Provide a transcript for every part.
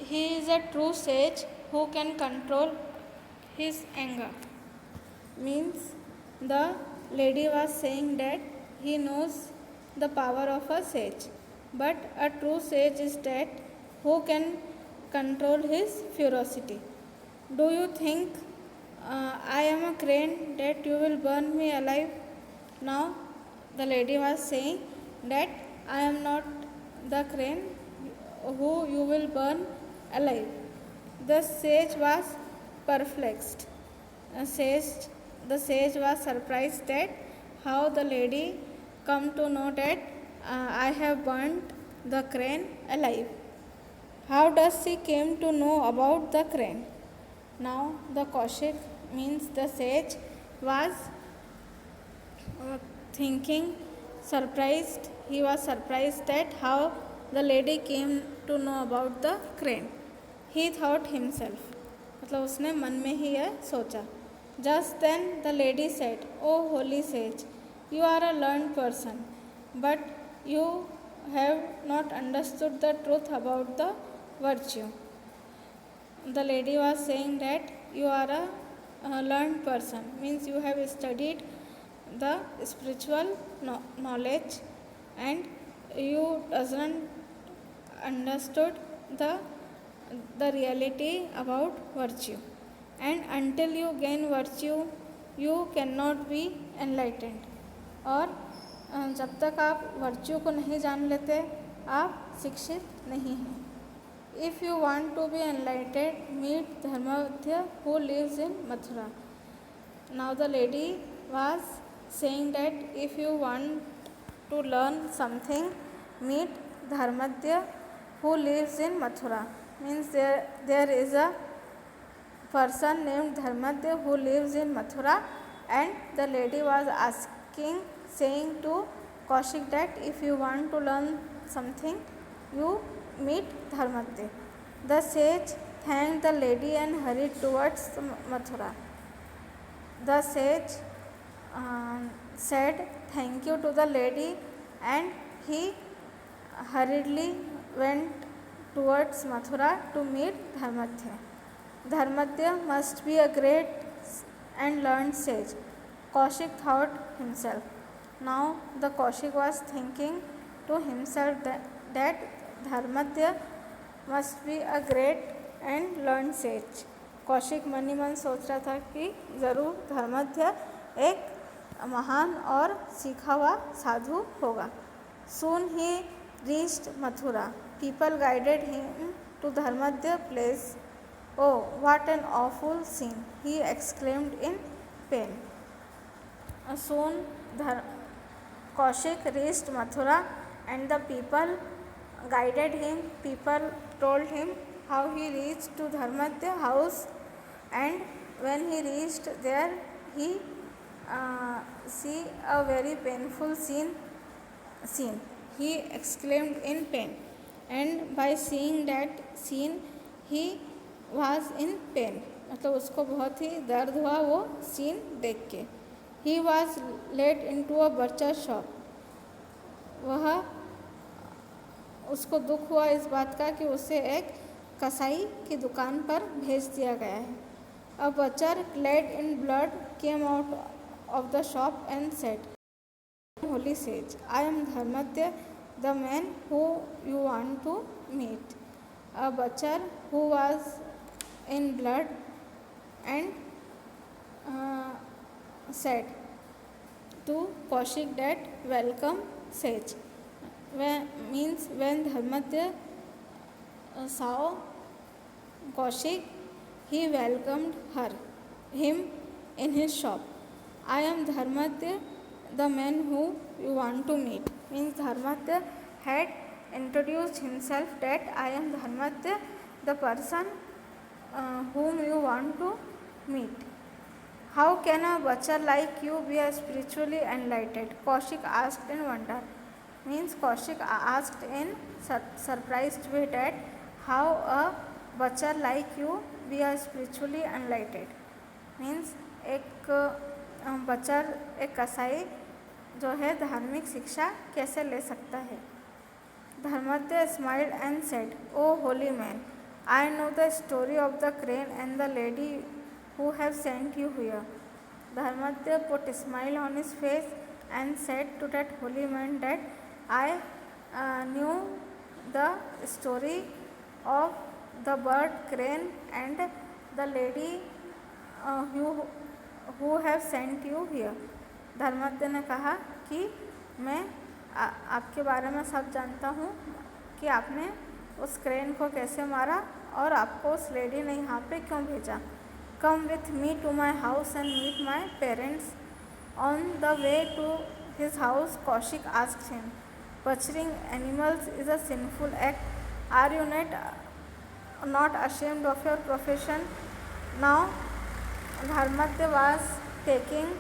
He is a true sage who can control his anger. Means the lady was saying that he knows the power of a sage, but a true sage is that who can control his ferocity. Do you think I am a crane that you will burn me alive? Now the lady was saying that I am not the crane who you will burn alive. The sage was perplexed. The sage, the sage was surprised that how the lady come to know that I have burnt the crane alive. How does she came to know about the crane? Now the Kaushik means the sage was thinking surprised. He was surprised that how the lady came to know about the crane. He thought himself, मतलब उसने मन में ही यह सोचा. Just then the lady said, "Oh holy sage, you are a learned person, but you have not understood the truth about the virtue." The lady was saying that you are a learned person, means you have studied the spiritual knowledge and you doesn't understood the reality about virtue, and until you gain virtue you cannot be enlightened. और जब तक आप virtue को नहीं जान लेते आप शिक्षित नहीं हैं. If you want to be enlightened, meet Dharmadhya who lives in Mathura. Now the lady was saying that if you want to learn something, meet Dharmadhya who lives in Mathura. Means there is a person named Dharmadhya who lives in Mathura, and the lady was asking, saying to Kaushik that if you want to learn something, you meet Dharmadhya. The sage thanked the lady and hurried towards Mathura. The sage said thank you to the lady and he hurriedly went towards Mathura to meet Dharmadhya. Dharmadhya must be a great and learned sage, Kaushik thought himself. Now the Kaushik was thinking to himself that Dharmadhya must be a great and learned sage. Kaushik मन ही मन सोच रहा था कि ज़रूर धर्मध्य एक महान और सीखा हुआ साधु होगा. Soon he reached Mathura. People guided him to Dharmadhya place. Oh, what an awful scene! He exclaimed in pain. Soon Kaushik reached Mathura and the people guided him. People told him how he reached to Dharmadhya house, and when he reached there he see a very painful scene. He exclaimed in pain, and by seeing that scene he was in pain. मतलब उसको बहुत ही दर्द हुआ वो scene देख के. He was led into a butcher shop. वह उसको दुख हुआ इस बात का कि उसे एक कसाई की दुकान पर भेज दिया गया है. A butcher clad in blood came out of the shop and said, "Holy sage, I am Dharmadhya, the man who you want to meet." A butcher who was in blood and said to Kaushik that, "Welcome sage." When Dharmadhya saw Kaushik, he welcomed him in his shop. "I am Dharmadhya, the man who you want to meet." Means Dharmadhya had introduced himself that I am Dharmadhya, the person whom you want to meet. "How can a butcher like you be spiritually enlightened?" Kaushik asked in wonder. Means Kaushik asked in surprised way that how a butcher like you be spiritually enlightened. Means एक बचर एक कसाई जो है धार्मिक शिक्षा कैसे ले सकता है. Dharmadhya smiled and said, "Oh holy man, I know the story of the crane and the lady who have sent you here. Dharmadeva put a smile on his face and said to that holy man that I knew the story of the bird crane and the lady uh, who who have sent you here. धर्मज्ञ ने कहा कि मैं आपके बारे में सब जानता हूँ कि आपने उस क्रेन को कैसे मारा और आपको उस लेडी ने यहाँ पे क्यों भेजा. Come with me to my house and meet my parents. On the way to his house Kaushik asked him, butchering animals is a sinful act. Are you not ashamed of your profession? Now Dharmadeva was taking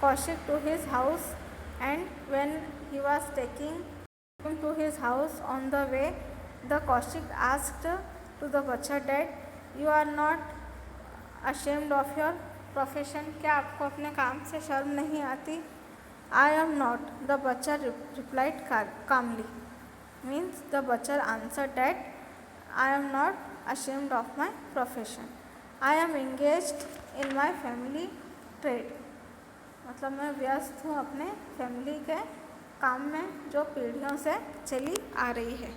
Kaushik to his house, and when he was taking him to his house on the way, the Kaushik asked to the butcher that you are not ashamed of your profession. क्या आपको अपने काम से शर्म नहीं आती? I am not, the butcher replied calmly. Means the butcher answered that I am not ashamed of my profession. I am engaged in my family trade. मतलब मैं व्यस्त हूँ अपने फैमिली के काम में जो पीढ़ियों से चली आ रही है.